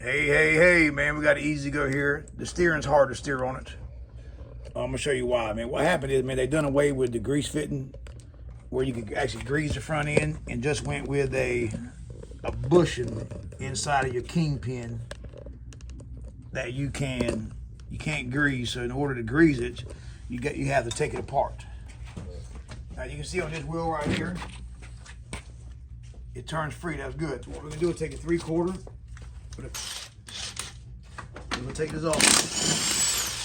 Hey, man, we got an Ezgo here. The steering's hard to steer on it. I'm gonna show you why, man. What happened is, man, they done away with the grease fitting where you could actually grease the front end and just went with a bushing inside of your kingpin that you can't grease. So in order to grease it, you have to take it apart. Now you can see on this wheel right here, it turns free. That's good. So what we're gonna do is take a 3/4. We're gonna take this off.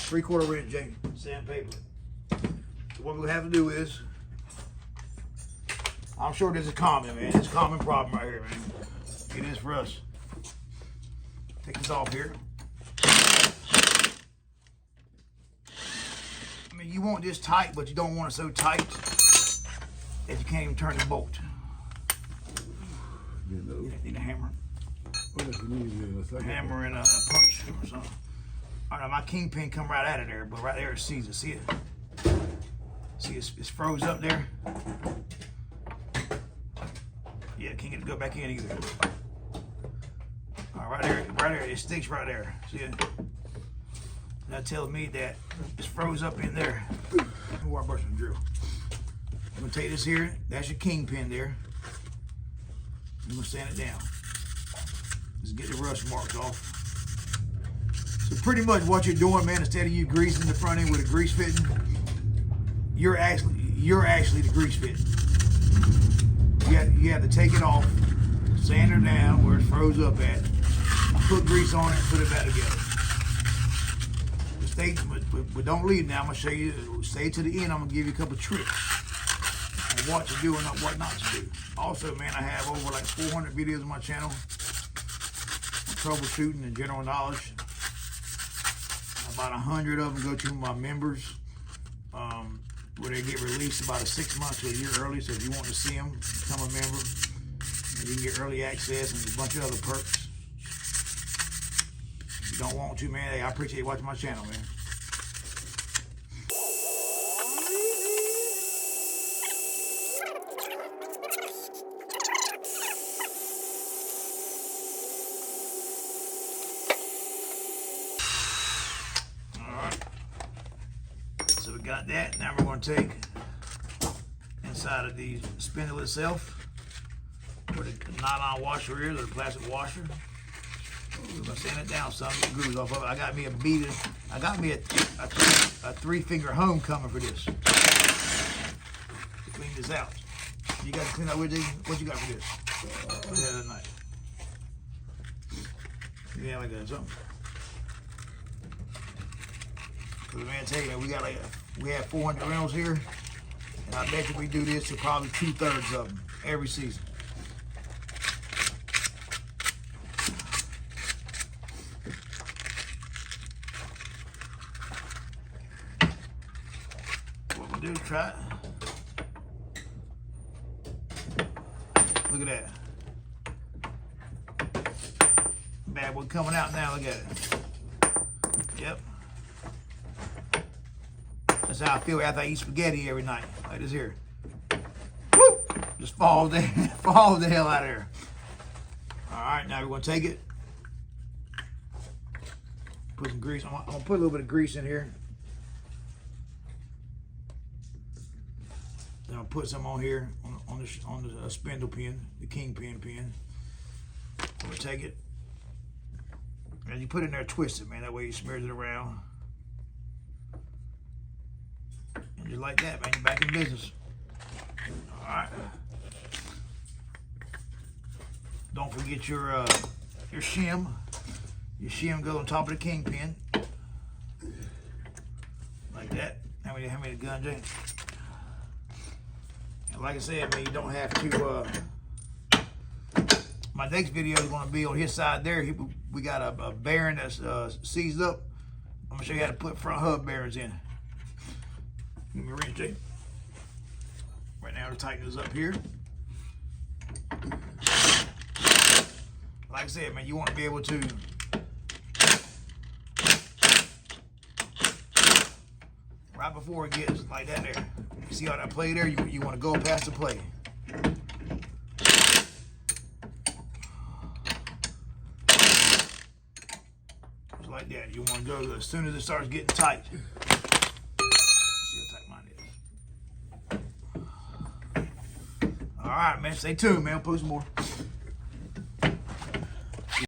3/4 inch, Jake, sandpaper. So what we have to do is, I'm sure this is common, man. It's a common problem right here, man. It is for us. Take this off here. I mean, you want this tight, but you don't want it so tight that you can't even turn the bolt. You need a hammer. Hammer and a punch or something. All right, my kingpin come right out of there, but right there it sees it. See it? See it's froze up there. Yeah, can't get it to go back in either. All right, right there, it sticks right there. See it? That tells me that it's froze up in there. Where I brush the drill. I'm gonna take this here. That's your kingpin there. I'm gonna sand it down. Just get the rust marks off. So pretty much what you're doing, man, instead of you greasing the front end with a grease fitting, you're actually the grease fitting. You have to take it off, sand her down where it's froze up at, put grease on it, and put it back together. But don't leave now. I'm gonna show you. Stay to the end. I'm gonna give you a couple of tricks on what to do and what not to do. Also, man, I have over like 400 videos on my channel. Troubleshooting and general knowledge. About 100 of them go to my members, where they get released about 6 months to a year early. So if you want to see them, become a member, and you can get early access and a bunch of other perks. If you don't want to, man, hey, I appreciate you watching my channel, man. So we got that. Now we're going to take inside of the spindle itself, where the nylon washer is, or the plastic washer. We're going to sand it down some, get grooves off of it. I got me a beater. I got me a 3-finger home coming for this. To clean this out. You got to clean out with this. What you got for this? What's that other knife? Yeah, like that, something. Cause man, tell you, we have 400 rentals here, and I bet you we do this to probably 2/3 of them every season. What we'll do is try it. Look at that. Bad one coming out now. Look at it. Yep. That's how I feel after I eat spaghetti every night, like this here. Woo! Just falls the hell out of there. All right, now we're gonna take it, put some grease. I'm gonna put a little bit of grease in here. Then I'll put some on here on the spindle pin, the kingpin pin. I'm gonna take it, and you put it in there, twist it, man. That way you smears it around. Just like that, man, you're back in business. All right. Don't forget your shim. Your shim goes on top of the kingpin. Like that. How many gun, Jay? And like I said, man, you don't have to. My next video is going to be on his side there. We got a bearing that's seized up. I'm going to show you how to put front hub bearings in. Give me a wrench, Jay. Right now, to tighten this up here. Like I said, man, you want to be able to right before it gets like that there. You see how that play there? You want to go past the play. like that. You want to go as soon as it starts getting tight. See how tight mine is. All right, man. Stay tuned, man. We'll post more.